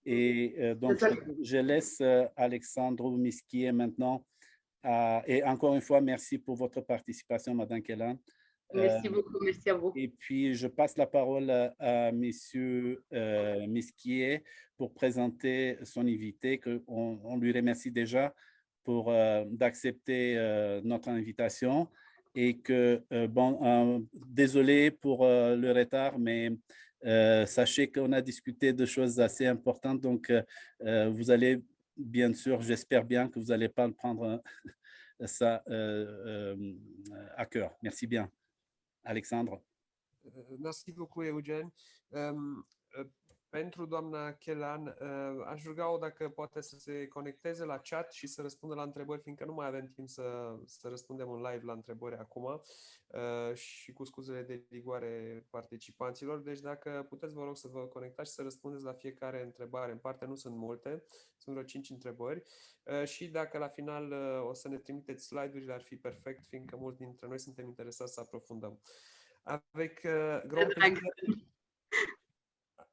Et donc, je laisse Alexandre Misquier maintenant. Et encore une fois, merci pour votre participation, Madame Kellan. Merci beaucoup, merci à vous. Et puis, je passe la parole à Monsieur Misquier pour présenter son invité, on lui remercie déjà pour d'accepter notre invitation et que, désolé pour le retard, mais sachez qu'on a discuté de choses assez importantes, donc vous allez, bien sûr, j'espère bien que vous n'allez pas le prendre ça à cœur. Merci bien. Alexandre. Mersi beaucoup, Eugen. Pentru doamna Chelan, aș ruga-o dacă poate să se conecteze la chat și să răspundă la întrebări, fiindcă nu mai avem timp să răspundem în live la întrebări acum și cu scuzele de rigoare participanților. Deci dacă puteți, vă rog să vă conectați și să răspundeți la fiecare întrebare în parte, nu sunt multe, sunt vreo 5 întrebări și dacă la final o să ne trimiteți slide-urile, ar fi perfect, fiindcă mulți dintre noi suntem interesați să aprofundăm.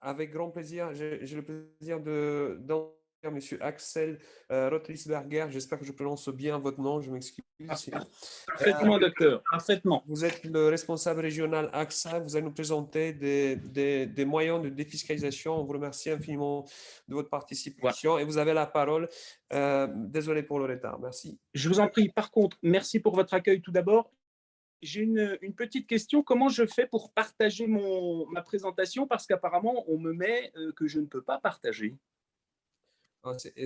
Avec grand plaisir, j'ai le plaisir d'entendre Monsieur Axel Rotlisberger. J'espère que je prononce bien votre nom, je m'excuse. Parfaitement, docteur, parfaitement. Vous êtes le responsable régional AXA, vous allez nous présenter des moyens de défiscalisation. On vous remercie infiniment de votre participation et vous avez la parole. Désolé pour le retard, merci. Je vous en prie. Par contre, merci pour votre accueil tout d'abord. J'ai une petite question. Comment je fais pour partager ma présentation? Parce qu'apparemment, on me met que je ne peux pas partager.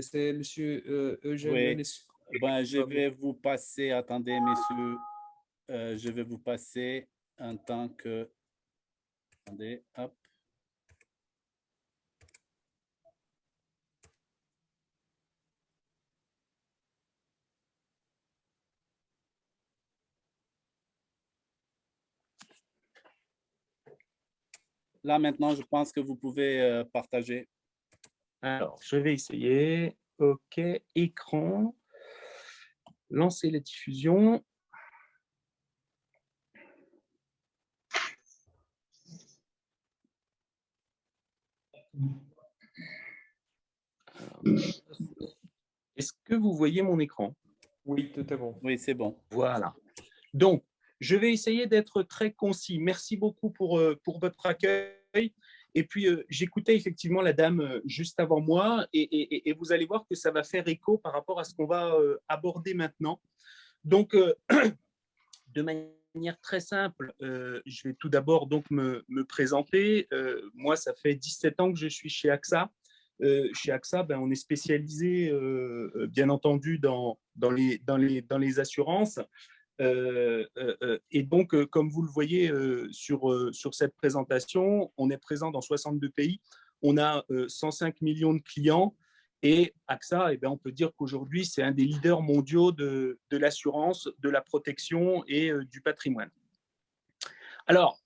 C'est monsieur Eugène. Oui. Ben, je vais vous passer, attendez, messieurs, je vais vous passer en tant que... Attendez, hop. Là, maintenant, je pense que vous pouvez partager. Alors, je vais essayer. OK, écran. Lancer la diffusion. Est-ce que vous voyez mon écran? Oui, tout est bon. Oui, c'est bon. Voilà. Donc, je vais essayer d'être très concis. Merci beaucoup pour votre accueil. Et puis, j'écoutais effectivement la dame juste avant moi et vous allez voir que ça va faire écho par rapport à ce qu'on va aborder maintenant. Donc, de manière très simple, je vais tout d'abord donc me présenter. Moi, ça fait 17 ans que je suis chez AXA. Chez AXA, on est spécialisé, bien entendu, dans les assurances. Et donc, comme vous le voyez sur cette présentation, on est présent dans 62 pays. On a 105 millions de clients. Et AXA, on peut dire qu'aujourd'hui, c'est un des leaders mondiaux de l'assurance, de la protection et du patrimoine. Alors,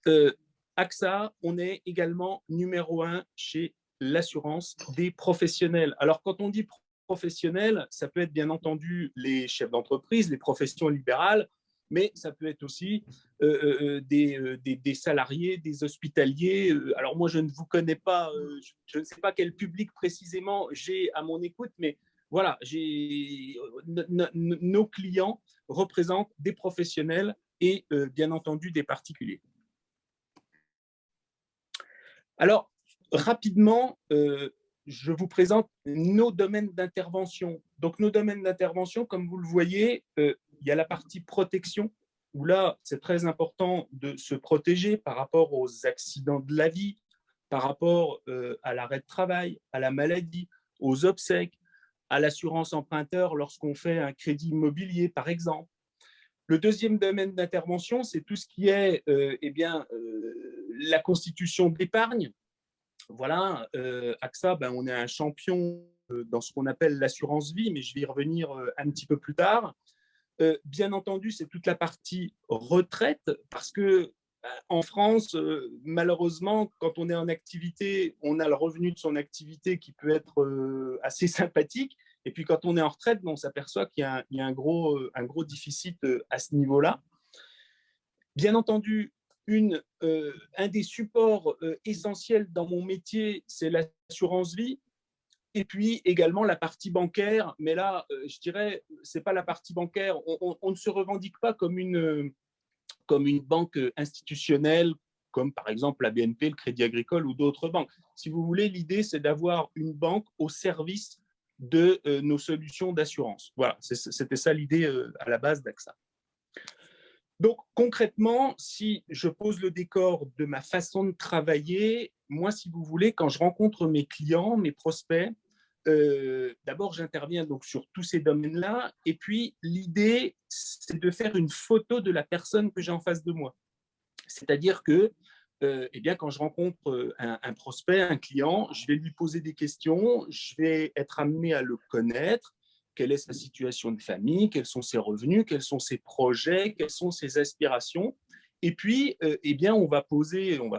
AXA, on est également numéro 1 chez l'assurance des professionnels. Alors, quand on dit professionnels, ça peut être bien entendu les chefs d'entreprise, les professions libérales, mais ça peut être aussi des salariés, des hospitaliers. Alors moi, je ne vous connais pas, je ne sais pas quel public précisément j'ai à mon écoute, mais voilà, nos clients représentent des professionnels et bien entendu des particuliers. Alors, rapidement, je vous présente nos domaines d'intervention. Donc, nos domaines d'intervention, comme vous le voyez, il y a la partie protection, où là, c'est très important de se protéger par rapport aux accidents de la vie, par rapport à l'arrêt de travail, à la maladie, aux obsèques, à l'assurance emprunteur lorsqu'on fait un crédit immobilier, par exemple. Le deuxième domaine d'intervention, c'est tout ce qui est la constitution d'épargne. Voilà, AXA, on est un champion dans ce qu'on appelle l'assurance vie, mais je vais y revenir un petit peu plus tard. Bien entendu, c'est toute la partie retraite, parce que en France, malheureusement, quand on est en activité, on a le revenu de son activité qui peut être assez sympathique. Et puis, quand on est en retraite, on s'aperçoit qu'il y a un gros déficit à ce niveau-là. Bien entendu, un des supports essentiels dans mon métier, c'est l'assurance vie. Et puis également la partie bancaire, mais là, je dirais, ce n'est pas la partie bancaire. On ne se revendique pas comme une banque institutionnelle, comme par exemple la BNP, le Crédit Agricole ou d'autres banques. Si vous voulez, l'idée, c'est d'avoir une banque au service de nos solutions d'assurance. Voilà, c'était ça l'idée à la base d'AXA. Donc, concrètement, si je pose le décor de ma façon de travailler, moi, si vous voulez, quand je rencontre mes clients, mes prospects, d'abord, j'interviens donc sur tous ces domaines-là. Et puis, l'idée, c'est de faire une photo de la personne que j'ai en face de moi. C'est-à-dire que, eh bien, quand je rencontre un prospect, un client, je vais lui poser des questions, je vais être amené à le connaître. Quelle est sa situation de famille, quels sont ses revenus, quels sont ses projets, quelles sont ses aspirations. Et puis, eh bien, on va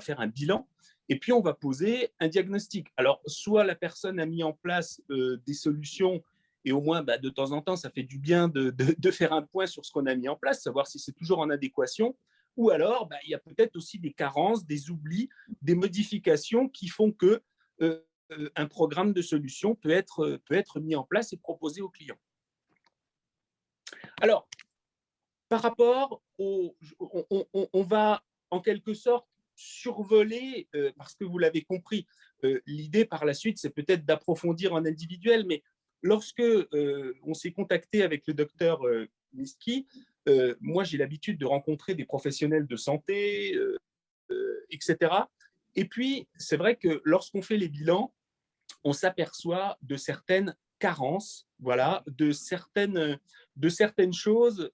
faire un bilan, et puis on va poser un diagnostic. Alors, soit la personne a mis en place des solutions, et au moins, de temps en temps, ça fait du bien de faire un point sur ce qu'on a mis en place, savoir si c'est toujours en adéquation, ou alors, il y a peut-être aussi des carences, des oublis, des modifications qui font que un programme de solution peut être mis en place et proposé aux clients. Alors, par rapport on va en quelque sorte survoler, parce que vous l'avez compris, l'idée par la suite, c'est peut-être d'approfondir en individuel, mais lorsque on s'est contacté avec le docteur Miski, moi j'ai l'habitude de rencontrer des professionnels de santé, etc. Et puis, c'est vrai que lorsqu'on fait les bilans, on s'aperçoit de certaines carences, voilà, de certaines choses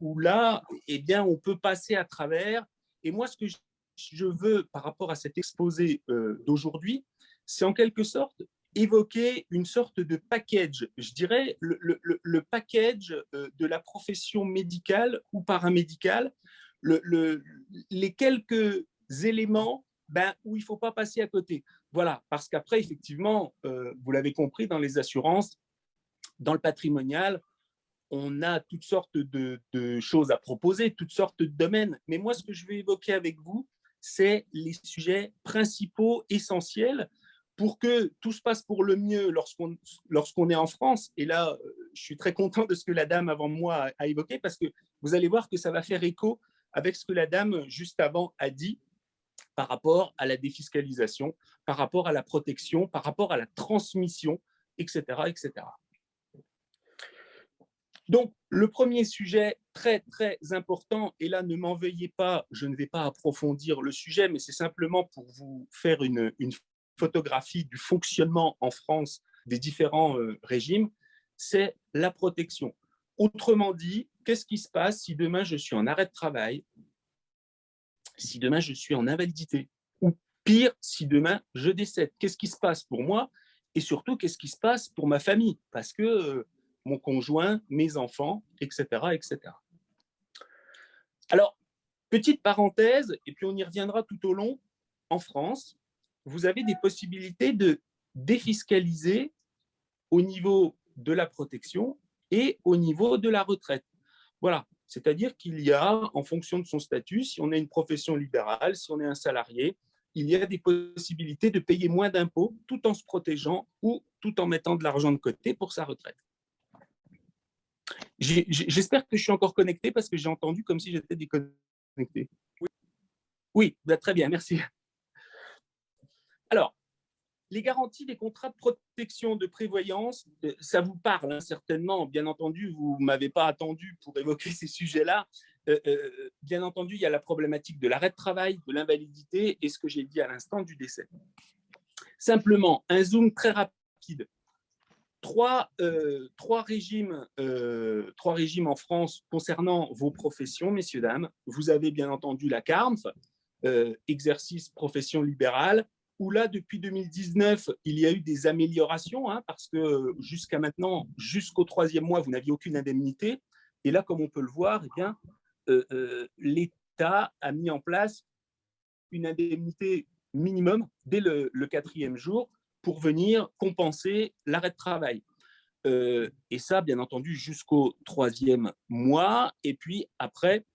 où là, eh bien, on peut passer à travers. Et moi, ce que je veux par rapport à cet exposé d'aujourd'hui, c'est en quelque sorte évoquer une sorte de package, je dirais le package de la profession médicale ou paramédicale, les quelques éléments où il ne faut pas passer à côté. Voilà, parce qu'après, effectivement, vous l'avez compris, dans les assurances, dans le patrimonial, on a toutes sortes de choses à proposer, toutes sortes de domaines. Mais moi, ce que je vais évoquer avec vous, c'est les sujets principaux, essentiels, pour que tout se passe pour le mieux lorsqu'on est en France. Et là, je suis très content de ce que la dame avant moi a évoqué, parce que vous allez voir que ça va faire écho avec ce que la dame juste avant a dit, par rapport à la défiscalisation, par rapport à la protection, par rapport à la transmission, etc., etc. Donc, le premier sujet très, très important, et là, ne m'en veuillez pas, je ne vais pas approfondir le sujet, mais c'est simplement pour vous faire une photographie du fonctionnement en France des différents régimes, c'est la protection. Autrement dit, qu'est-ce qui se passe si demain je suis en arrêt de travail, si demain je suis en invalidité, ou pire, si demain je décède? Qu'est-ce qui se passe pour moi, et surtout qu'est-ce qui se passe pour ma famille, parce que mon conjoint, mes enfants, etc., etc. Alors, petite parenthèse, et puis on y reviendra tout au long. En France, vous avez des possibilités de défiscaliser au niveau de la protection et au niveau de la retraite. Voilà, c'est-à-dire qu'il y a, en fonction de son statut, si on est une profession libérale, si on est un salarié, il y a des possibilités de payer moins d'impôts tout en se protégeant ou tout en mettant de l'argent de côté pour sa retraite. J'espère que je suis encore connecté, parce que j'ai entendu comme si j'étais déconnecté. Oui, très bien, merci. Alors, les garanties des contrats de protection de prévoyance, ça vous parle certainement. Bien entendu, vous ne m'avez pas attendu pour évoquer ces sujets-là. Bien entendu, il y a la problématique de l'arrêt de travail, de l'invalidité et ce que j'ai dit à l'instant du décès. Simplement, un zoom très rapide. Trois régimes en France concernant vos professions, messieurs, dames. Vous avez bien entendu la CARMF, exercice profession libérale, où là, depuis 2019, il y a eu des améliorations, parce que jusqu'à maintenant, jusqu'au 3e mois, vous n'aviez aucune indemnité. Et là, comme on peut le voir, l'État a mis en place une indemnité minimum dès le 4e jour pour venir compenser l'arrêt de travail. Et ça, bien entendu, jusqu'au 3e mois. Et puis après,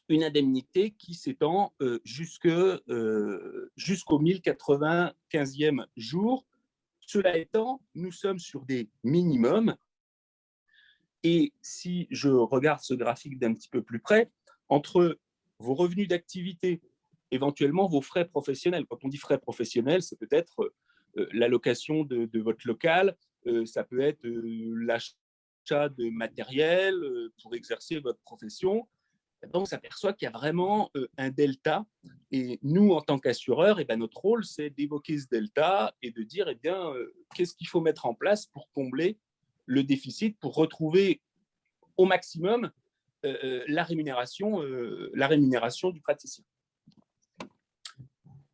une indemnité qui s'étend jusqu'au 1095e jour, Cela étant, nous sommes sur des minimums. Et si je regarde ce graphique d'un petit peu plus près, entre vos revenus d'activité, éventuellement vos frais professionnels. Quand on dit frais professionnels, c'est peut-être l'allocation de votre local, ça peut être l'achat de matériel pour exercer votre profession. Donc, on s'aperçoit qu'il y a vraiment un delta. Et nous, en tant qu'assureurs, notre rôle, c'est d'évoquer ce delta et de dire, qu'est-ce qu'il faut mettre en place pour combler le déficit, pour retrouver au maximum la rémunération du praticien.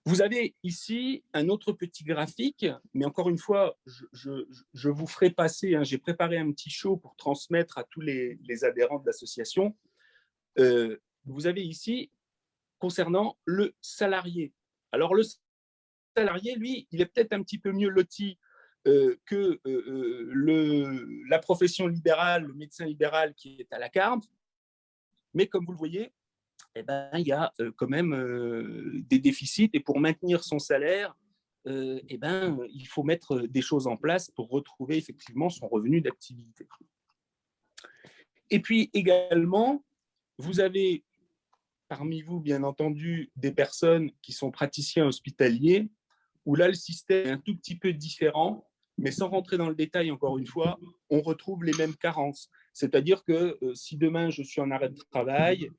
Vous avez ici un autre petit graphique, mais encore une fois, je vous ferai passer, j'ai préparé un petit show pour transmettre à tous les adhérents de l'association. Vous avez ici, concernant le salarié. Alors, le salarié, lui, il est peut-être un petit peu mieux loti que la profession libérale, le médecin libéral qui est à la carte. Mais comme vous le voyez, il y a quand même des déficits. Et pour maintenir son salaire, il faut mettre des choses en place pour retrouver effectivement son revenu d'activité. Et puis également, vous avez parmi vous, bien entendu, des personnes qui sont praticiens hospitaliers, où là, le système est un tout petit peu différent, mais sans rentrer dans le détail, encore une fois, on retrouve les mêmes carences. C'est-à-dire que si demain je suis en arrêt de travail,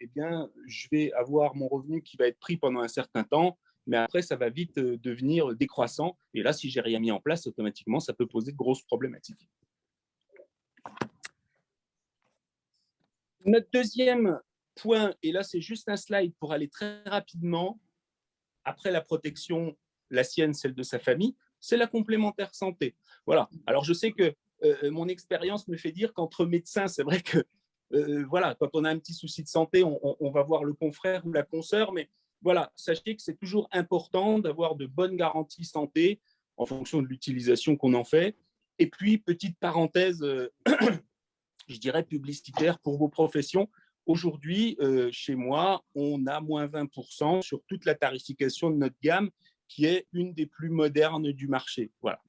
je vais avoir mon revenu qui va être pris pendant un certain temps, mais après, ça va vite devenir décroissant. Et là, si je n'ai rien mis en place, automatiquement, ça peut poser de grosses problématiques. Notre deuxième point, et là, c'est juste un slide pour aller très rapidement, après la protection, la sienne, celle de sa famille, c'est la complémentaire santé. Voilà. Alors, je sais que mon expérience me fait dire qu'entre médecins, c'est vrai que quand on a un petit souci de santé, on va voir le confrère ou la consoeur, mais voilà, sachez que c'est toujours important d'avoir de bonnes garanties santé en fonction de l'utilisation qu'on en fait. Et puis, petite parenthèse, je dirais publicitaire pour vos professions. Aujourd'hui, chez moi, on a moins 20% sur toute la tarification de notre gamme, qui est une des plus modernes du marché. Voilà.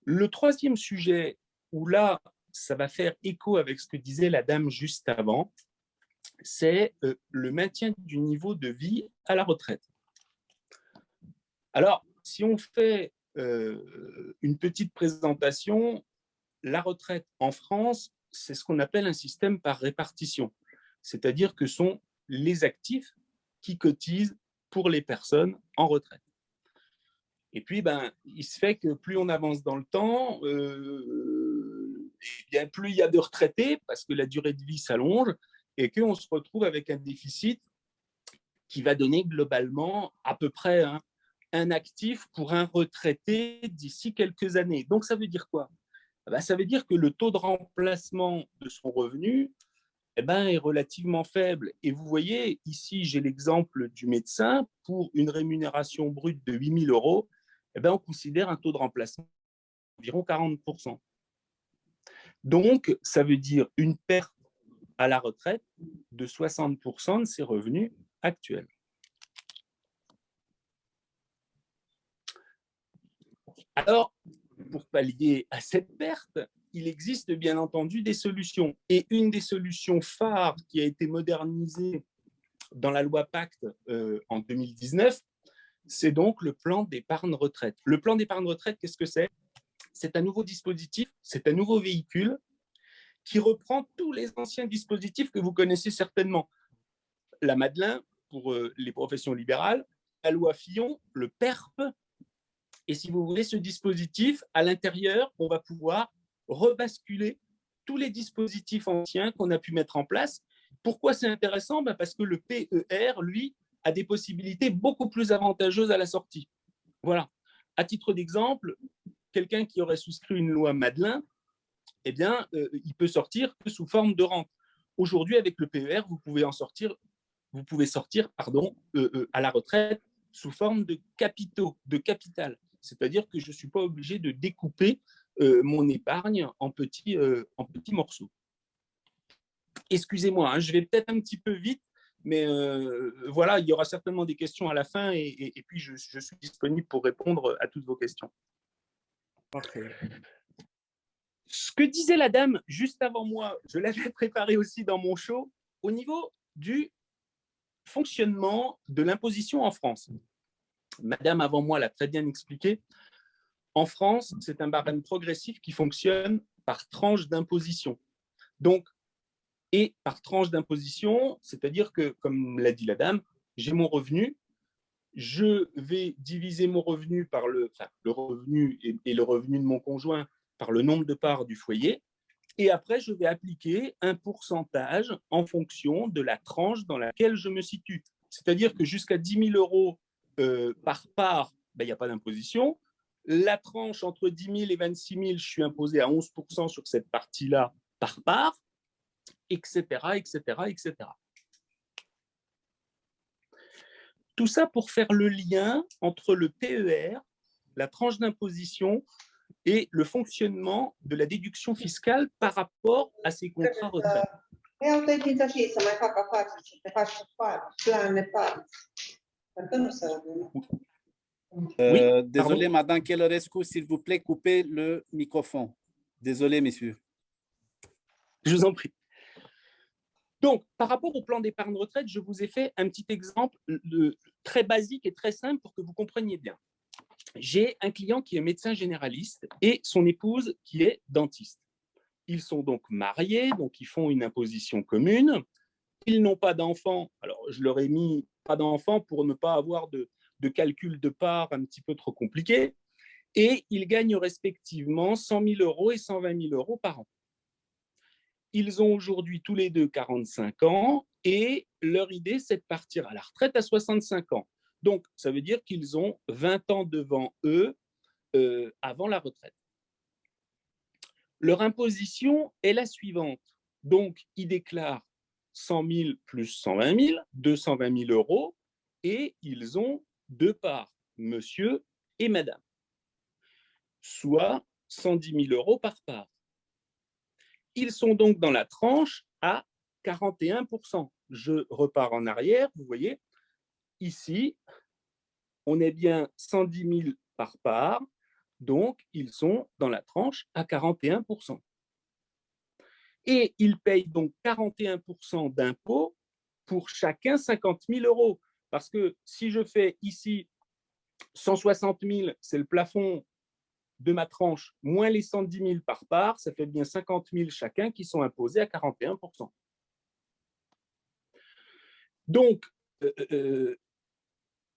Le troisième sujet, où là, ça va faire écho avec ce que disait la dame juste avant, c'est le maintien du niveau de vie à la retraite. Alors, si on fait une petite présentation, la retraite en France, c'est ce qu'on appelle un système par répartition. C'est-à-dire que ce sont les actifs qui cotisent pour les personnes en retraite. Et puis, il se fait que plus on avance dans le temps, plus il y a de retraités parce que la durée de vie s'allonge et qu'on se retrouve avec un déficit qui va donner globalement à peu près un actif pour un retraité d'ici quelques années. Donc, ça veut dire quoi ? Ça veut dire que le taux de remplacement de son revenu est relativement faible. Et vous voyez, ici, j'ai l'exemple du médecin. Pour une rémunération brute de 8 000 €, on considère un taux de remplacement d'environ 40%. Donc, ça veut dire une perte à la retraite de 60% de ses revenus actuels. Alors, pour pallier à cette perte, il existe bien entendu des solutions. Et une des solutions phares qui a été modernisée dans la loi Pacte en 2019, c'est donc le plan d'épargne retraite. Le plan d'épargne retraite, qu'est-ce que c'est ? C'est un nouveau dispositif, c'est un nouveau véhicule qui reprend tous les anciens dispositifs que vous connaissez certainement. La Madelin pour les professions libérales, la loi Fillon, le PERP. Et si vous voulez, ce dispositif, à l'intérieur, on va pouvoir rebasculer tous les dispositifs anciens qu'on a pu mettre en place. Pourquoi c'est intéressant ? Parce que le PER, lui, a des possibilités beaucoup plus avantageuses à la sortie. Voilà. À titre d'exemple, quelqu'un qui aurait souscrit une loi Madelin, il peut sortir que sous forme de rente. Aujourd'hui, avec le PER, vous pouvez sortir à la retraite sous forme de capital. C'est-à-dire que je ne suis pas obligé de découper mon épargne en petits morceaux. Excusez-moi, je vais peut-être un petit peu vite, Mais voilà, il y aura certainement des questions à la fin et puis je suis disponible pour répondre à toutes vos questions. Parfait. Ce que disait la dame juste avant moi, je l'avais préparé aussi dans mon show, au niveau du fonctionnement de l'imposition en France. Madame avant moi l'a très bien expliqué. En France, c'est un barème progressif qui fonctionne par tranche d'imposition. Donc, et par tranche d'imposition, c'est-à-dire que, comme l'a dit la dame, j'ai mon revenu, je vais diviser mon revenu par le revenu et le revenu de mon conjoint par le nombre de parts du foyer, et après, je vais appliquer un pourcentage en fonction de la tranche dans laquelle je me situe. C'est-à-dire que jusqu'à 10 000 euros par part, il n'y a pas d'imposition. La tranche entre 10 000 et 26 000, je suis imposé à 11% sur cette partie-là par part, etc., etc., etc. Tout ça pour faire le lien entre le PER, la tranche d'imposition et le fonctionnement de la déduction fiscale par rapport à ces contrats retraite. Désolé, Madame Kelorescu, s'il vous plaît, coupez le microphone. Désolé, messieurs. Je vous en prie. Donc, par rapport au plan d'épargne retraite, je vous ai fait un petit exemple très basique et très simple pour que vous compreniez bien. J'ai un client qui est médecin généraliste et son épouse qui est dentiste. Ils sont donc mariés, donc ils font une imposition commune. Ils n'ont pas d'enfants. Alors, je leur ai mis pas d'enfants pour ne pas avoir de calcul de part un petit peu trop compliqué. Et ils gagnent respectivement 100 000 euros et 120 000 euros par an. Ils ont aujourd'hui tous les deux 45 ans et leur idée, c'est de partir à la retraite à 65 ans. Donc, ça veut dire qu'ils ont 20 ans devant eux avant la retraite. Leur imposition est la suivante. Donc, ils déclarent 100 000 plus 120 000, 220 000 euros, et ils ont deux parts, monsieur et madame, soit 110 000 euros par part. Ils sont donc dans la tranche à 41%. Je repars en arrière, vous voyez, ici, on est bien 110 000 par part, donc ils sont dans la tranche à 41%. Et ils payent donc 41% d'impôts pour chacun 50 000 euros. Parce que si je fais ici 160 000, c'est le plafond de ma tranche, moins les 110 000 par part, ça fait bien 50 000 chacun qui sont imposés à 41%. Donc,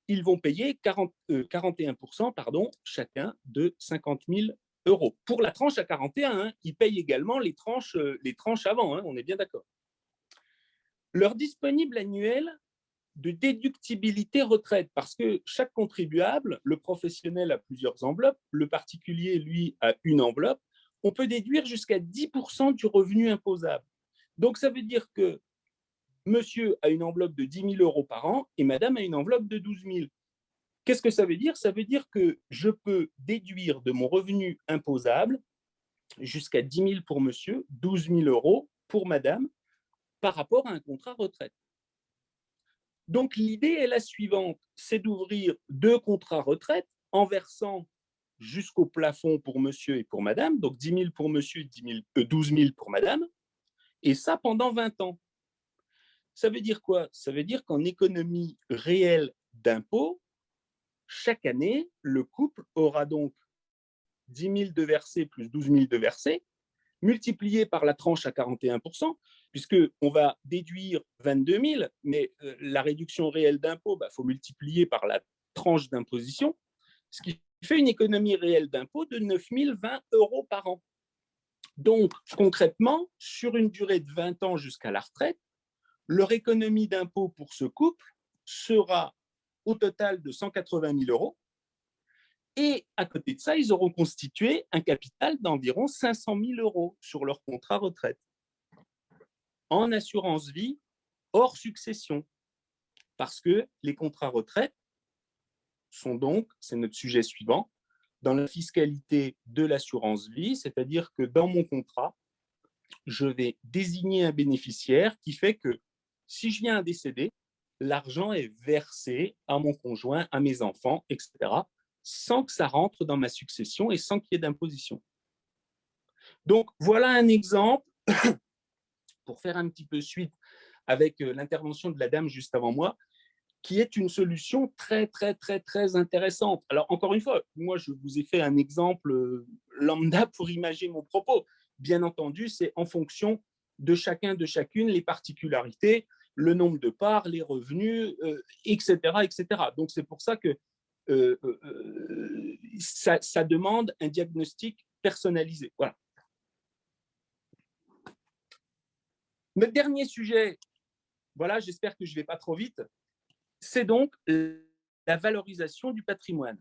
ils vont payer 41% chacun de 50 000 euros. Pour la tranche à 41, hein, ils payent également les tranches avant, hein, on est bien d'accord. Leur disponible annuel de déductibilité retraite, parce que chaque contribuable, le professionnel a plusieurs enveloppes, le particulier, lui, a une enveloppe, on peut déduire jusqu'à 10% du revenu imposable. Donc, ça veut dire que monsieur a une enveloppe de 10 000 euros par an et madame a une enveloppe de 12 000. Qu'est-ce que ça veut dire? Ça veut dire que je peux déduire de mon revenu imposable jusqu'à 10 000 pour monsieur, 12 000 euros pour madame par rapport à un contrat retraite. Donc, l'idée est la suivante, c'est d'ouvrir deux contrats retraite en versant jusqu'au plafond pour monsieur et pour madame, donc 10 000 pour monsieur, 12 000 pour madame, et ça pendant 20 ans. Ça veut dire quoi? Ça veut dire qu'en économie réelle d'impôt, chaque année, le couple aura donc 10 000 de versés plus 12 000 de versés, multiplié par la tranche à 41%, puisqu'on va déduire 22 000, mais la réduction réelle d'impôt, faut multiplier par la tranche d'imposition, ce qui fait une économie réelle d'impôt de 9 020 euros par an. Donc, concrètement, sur une durée de 20 ans jusqu'à la retraite, leur économie d'impôt pour ce couple sera au total de 180 000 euros. Et à côté de ça, ils auront constitué un capital d'environ 500 000 euros sur leur contrat retraite. En assurance vie, hors succession. Parce que les contrats retraite sont donc, c'est notre sujet suivant, dans la fiscalité de l'assurance vie, c'est-à-dire que dans mon contrat, je vais désigner un bénéficiaire qui fait que Si je viens à décéder, l'argent est versé à mon conjoint, à mes enfants, etc., sans que ça rentre dans ma succession et sans qu'il y ait d'imposition. Donc, voilà un exemple, pour faire un petit peu suite avec l'intervention de la dame juste avant moi, qui est une solution très, très, très, très intéressante. Alors, encore une fois, moi, je vous ai fait un exemple lambda pour imaginer mon propos. Bien entendu, c'est en fonction de chacun, de chacune, les particularités, le nombre de parts, les revenus, etc., etc. Donc, c'est pour ça que ça demande un diagnostic personnalisé. Voilà. Notre dernier sujet, voilà, j'espère que je ne vais pas trop vite, c'est donc la valorisation du patrimoine.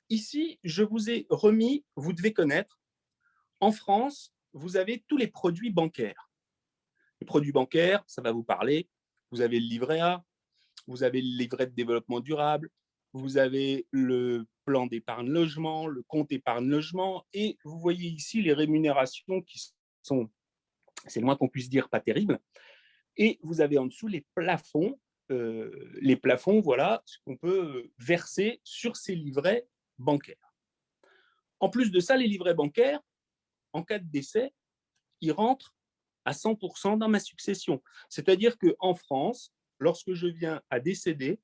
Ici, je vous ai remis, vous devez connaître, en France, vous avez tous les produits bancaires. Les produits bancaires, ça va vous parler. Vous avez le livret A, vous avez le livret de développement durable, vous avez le plan d'épargne logement, le compte épargne logement, et vous voyez ici les rémunérations qui sont, c'est le moins qu'on puisse dire, pas terribles. Et vous avez en dessous les plafonds, voilà, ce qu'on peut verser sur ces livrets bancaires. En plus de ça, les livrets bancaires, en cas de décès, ils rentrent à 100% dans ma succession. C'est-à-dire qu'en France, lorsque je viens à décéder,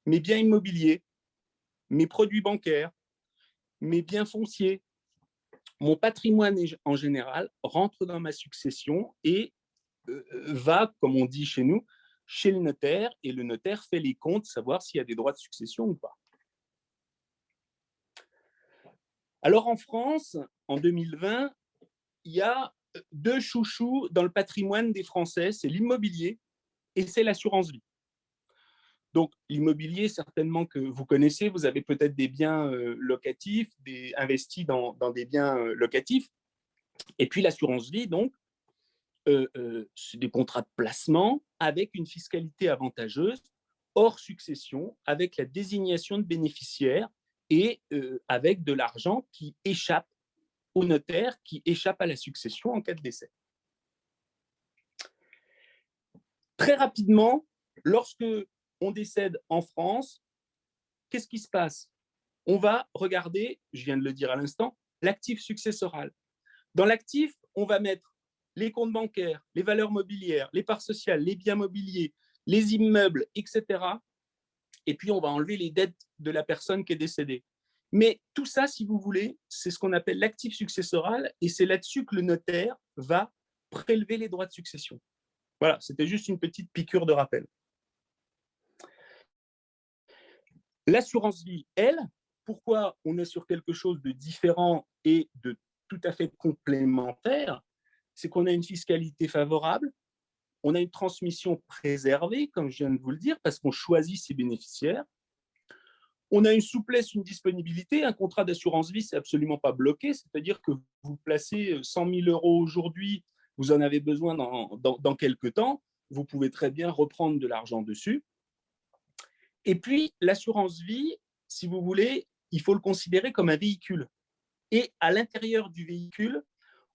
mes biens immobiliers, mes produits bancaires, mes biens fonciers, mon patrimoine en général rentre dans ma succession et va, comme on dit chez nous, chez le notaire, et le notaire fait les comptes, savoir s'il y a des droits de succession ou pas. Alors en France, en 2020, il y a deux chouchous dans le patrimoine des Français, c'est l'immobilier et c'est l'assurance vie. Donc l'immobilier, certainement que vous connaissez, vous avez peut-être des biens locatifs, investis dans des biens locatifs, et puis l'assurance vie, donc, c'est des contrats de placement avec une fiscalité avantageuse, hors succession, avec la désignation de bénéficiaires et avec de l'argent qui échappe au notaire, qui échappe à la succession en cas de décès. Très rapidement, lorsque on décède en France, qu'est-ce qui se passe? On va regarder, je viens de le dire à l'instant, l'actif successoral. Dans l'actif, on va mettre les comptes bancaires, les valeurs mobilières, les parts sociales, les biens mobiliers, les immeubles, etc. Et puis, on va enlever les dettes de la personne qui est décédée. Mais tout ça, si vous voulez, c'est ce qu'on appelle l'actif successoral, et c'est là-dessus que le notaire va prélever les droits de succession. Voilà, c'était juste une petite piqûre de rappel. L'assurance vie, elle, pourquoi on est sur quelque chose de différent et de tout à fait complémentaire, c'est qu'on a une fiscalité favorable, on a une transmission préservée, comme je viens de vous le dire, parce qu'on choisit ses bénéficiaires. On a une souplesse, une disponibilité. Un contrat d'assurance vie, c'est absolument pas bloqué, c'est-à-dire que vous placez 100 000 € aujourd'hui, vous en avez besoin dans quelques temps, vous pouvez très bien reprendre de l'argent dessus. Et puis, l'assurance vie, si vous voulez, il faut le considérer comme un véhicule. Et à l'intérieur du véhicule,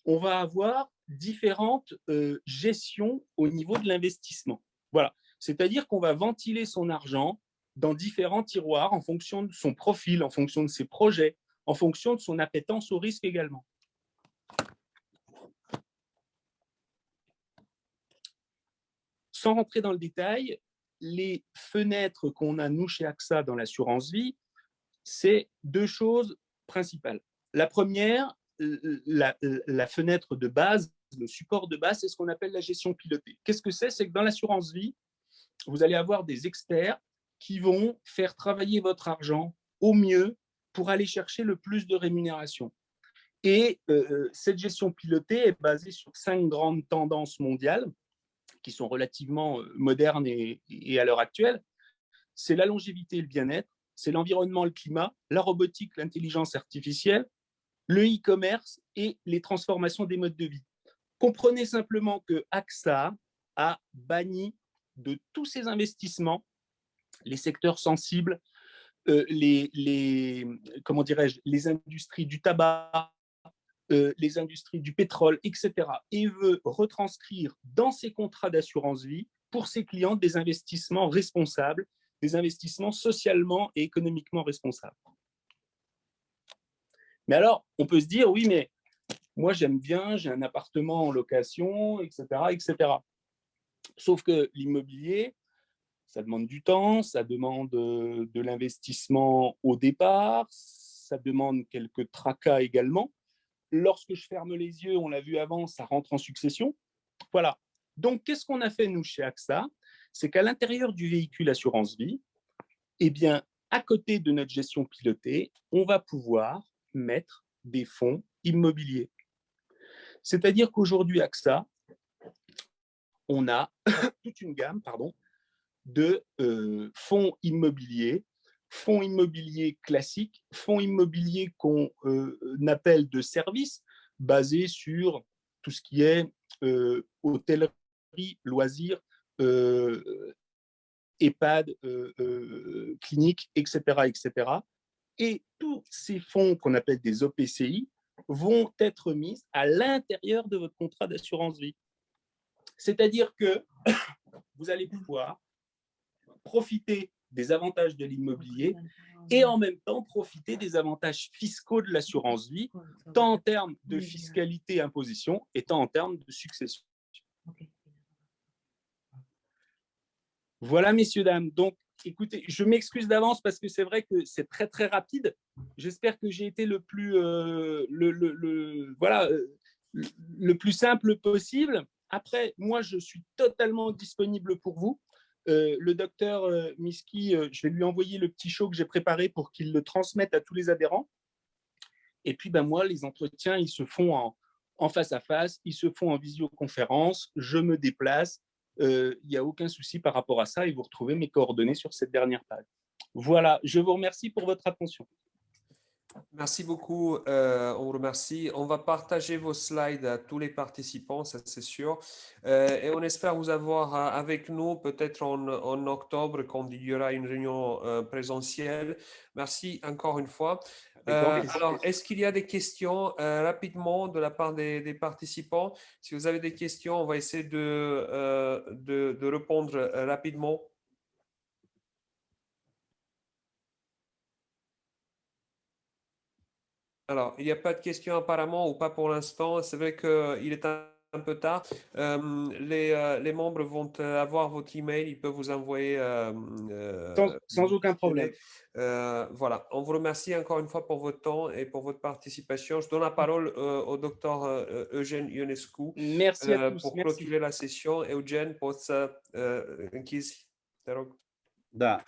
on va avoir différentes gestions au niveau de l'investissement. Voilà, c'est-à-dire qu'on va ventiler son argent dans différents tiroirs en fonction de son profil, en fonction de ses projets, en fonction de son appétence au risque également. Sans rentrer dans le détail, les fenêtres qu'on a, nous, chez AXA, dans l'assurance vie, c'est deux choses principales. La première, la fenêtre de base, le support de base, c'est ce qu'on appelle la gestion pilotée. Qu'est-ce que c'est? C'est que dans l'assurance vie, vous allez avoir des experts qui vont faire travailler votre argent au mieux pour aller chercher le plus de rémunération. Et cette gestion pilotée est basée sur 5 grandes tendances mondiales qui sont relativement modernes et à l'heure actuelle. C'est la longévité et le bien-être, c'est l'environnement, le climat, la robotique, l'intelligence artificielle, le e-commerce et les transformations des modes de vie. Comprenez simplement que AXA a banni de tous ces investissements les secteurs sensibles, comment dirais-je, les industries du tabac, les industries du pétrole, etc. et veut retranscrire dans ses contrats d'assurance vie pour ses clients des investissements responsables, des investissements socialement et économiquement responsables. Mais alors, on peut se dire, oui, mais moi, j'aime bien, j'ai un appartement en location, etc., etc. Sauf que l'immobilier, ça demande du temps, ça demande de l'investissement au départ, ça demande quelques tracas également. Lorsque je ferme les yeux, on l'a vu avant, ça rentre en succession. Voilà. Donc, qu'est-ce qu'on a fait, nous, chez AXA? C'est qu'à l'intérieur du véhicule assurance vie, eh bien, à côté de notre gestion pilotée, on va pouvoir mettre des fonds immobiliers. C'est-à-dire qu'aujourd'hui, AXA, on a toute une gamme de fonds immobiliers classiques, fonds immobiliers qu'on appelle de services, basés sur tout ce qui est hôtellerie, loisirs, EHPAD, cliniques, etc., etc. Et tous ces fonds qu'on appelle des OPCI vont être mis à l'intérieur de votre contrat d'assurance vie. C'est-à-dire que vous allez pouvoir profiter des avantages de l'immobilier et en même temps profiter des avantages fiscaux de l'assurance vie, tant en termes de fiscalité imposition et tant en termes de succession. Voilà, messieurs, dames. Donc, écoutez, je m'excuse d'avance parce que c'est vrai que c'est très, très rapide. J'espère que j'ai été le plus simple possible. Après, moi, je suis totalement disponible pour vous. Le docteur Miski, je vais lui envoyer le petit show que j'ai préparé pour qu'il le transmette à tous les adhérents. Et puis, moi, les entretiens, ils se font en face à face, ils se font en visioconférence, je me déplace. Il n'y a aucun souci par rapport à ça et vous retrouvez mes coordonnées sur cette dernière page. Voilà, je vous remercie pour votre attention. Merci beaucoup, on vous remercie. On va partager vos slides à tous les participants, ça c'est sûr. Et on espère vous avoir avec nous peut-être en octobre quand il y aura une réunion présentielle. Merci encore une fois. Alors, est-ce qu'il y a des questions rapidement de la part des participants? Si vous avez des questions, on va essayer de répondre rapidement. Alors, il n'y a pas de questions apparemment ou pas pour l'instant. C'est vrai qu'il est un peu tard. Les membres vont avoir votre email. Ils peuvent vous envoyer. Sans aucun problème. Voilà. On vous remercie encore une fois pour votre temps et pour votre participation. Je donne la parole au docteur Eugène Ionescu. Merci à tous. Pour Merci. clôturer la session. Eugène, poți să închizi, te rog. Da,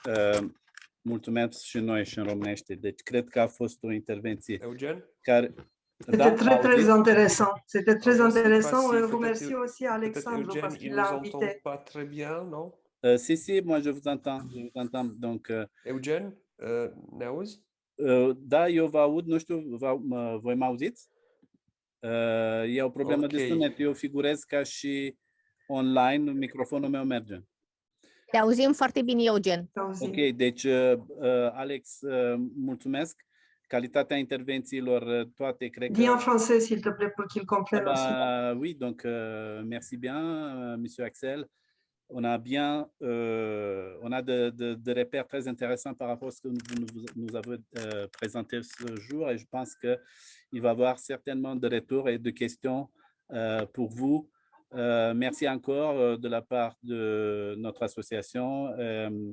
mulțumesc și noi și în românește. Deci cred că a fost o intervenție Eugène? care... C'était très intéressant. C'était très intéressant. Si, On remercie aussi Alexandre Eugène, parce qu'il il l'a nous entend invité. pas très bien, non? Si, moi je vous entends. Donc, Eugène, ne auzi? da, eu vă aud, nu știu, voi mă auziți? E o problemă de sunet. Eu figurez ca și online, microfonul meu merge. Te auzim foarte bine, Eugen. Ok, deci, Alex, mulțumesc. Calitatea intervențiilor, toate, cred că... Dis en français, s'il te plaît, pour qu'il comprenne aussi. Oui, donc, merci bien, Monsieur Axel. On a de repères très intéressants par rapport à ce que vous nous avez présenté ce jour et je pense qu'il va y avoir certainement de retours et de questions pour vous. Merci encore de la part de notre association.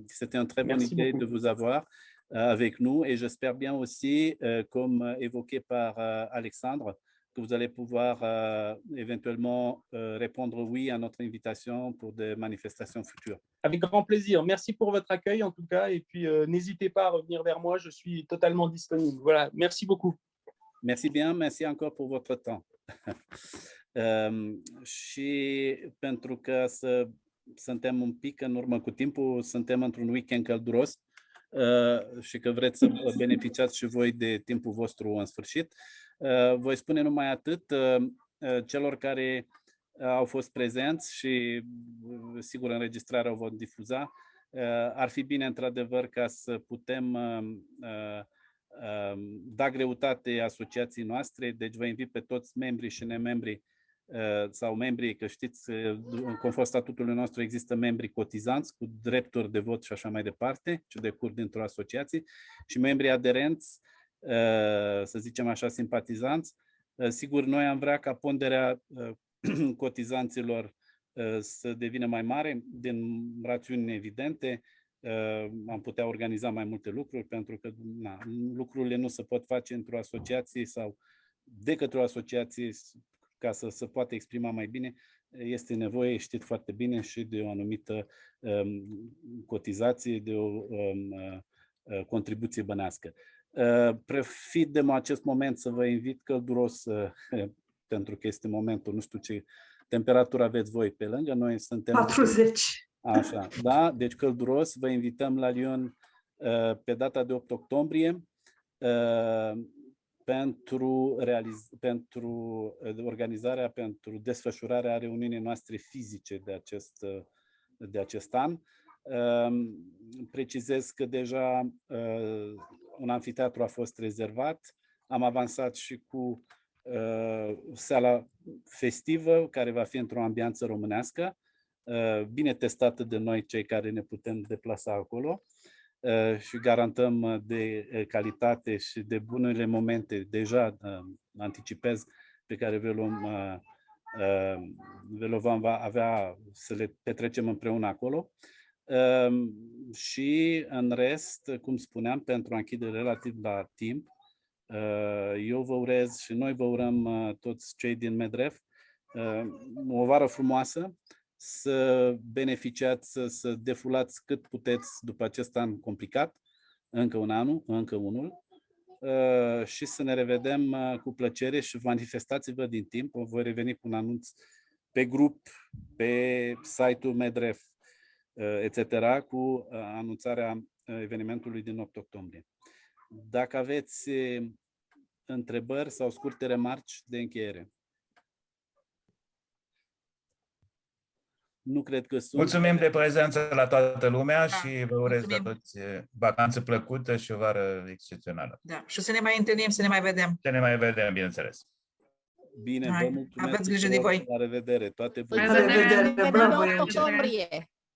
C'était une très bonne idée de vous avoir avec nous et j'espère bien aussi, comme évoqué par Alexandre, que vous allez pouvoir éventuellement répondre oui à notre invitation pour des manifestations futures. Avec grand plaisir. Merci pour votre accueil en tout cas. Et puis, n'hésitez pas à revenir vers moi. Je suis totalement disponible. Voilà. Merci beaucoup. Merci bien. Merci encore pour votre temps. Și pentru că suntem un pic în urmă cu timpul, suntem într-un weekend călduros și că vreți să beneficiați și voi de timpul vostru în sfârșit. Voi spune numai atât celor care au fost prezenți și sigur înregistrarea o vom difuza. Ar fi bine într-adevăr ca să putem da greutate asociației noastre, deci vă invit pe toți membrii și nemembrii sau membrii, că știți, conform statutului nostru există membrii cotizanți cu drepturi de vot și așa mai departe, ce decurg dintr-o asociație, și membrii aderenți, să zicem așa, simpatizanți. Sigur, noi am vrea ca ponderea cotizanților să devină mai mare, din rațiuni evidente. Am putea organiza mai multe lucruri, pentru că lucrurile nu se pot face într-o asociație sau de către o asociație ca să se poată exprima mai bine. Este nevoie, știți foarte bine, și de o anumită cotizație, de o contribuție bănească. Profit de acest moment să vă invit călduros, pentru că este momentul, nu știu ce temperatură aveți voi pe lângă noi, suntem 40. Așa, da, deci călduros, vă invităm la Lyon pe data de 8 octombrie pentru organizarea, pentru desfășurarea reuniunii noastre fizice de acest an. Precizez că deja un amfiteatru a fost rezervat, am avansat și cu sala festivă, care va fi într-o ambianță românească, bine testată de noi, cei care ne putem deplasa acolo, și garantăm de calitate și de bunele momente, deja anticipez, pe care le vom avea să le petrecem împreună acolo. Și în rest, cum spuneam, pentru a închide relativ la timp, eu vă urez și noi vă urăm toți cei din Medref o vară frumoasă, să beneficiați, să defulați cât puteți după acest an complicat, încă unul, și să ne revedem cu plăcere și manifestați-vă din timp. Voi reveni cu un anunț pe grup, pe site-ul Medref, etc., cu anunțarea evenimentului din 8 octombrie. Dacă aveți întrebări sau scurte remarci de încheiere. Nu cred că sunt. Mulțumim de prezență la toată lumea și vă urez la toți vacanță plăcută și o vară excepțională. Da, și să ne mai întâlnim, să ne mai vedem. Să ne mai vedem, bineînțeles. Bine, vă mulțumesc. Aveți grijă de voi. La revedere. Toate bune. La revedere. Bravo, 8 octombrie.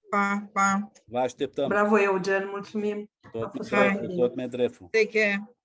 Pa, pa. Vă așteptăm. Bravo, Eugen, mulțumim. Tot Medreful. Take care.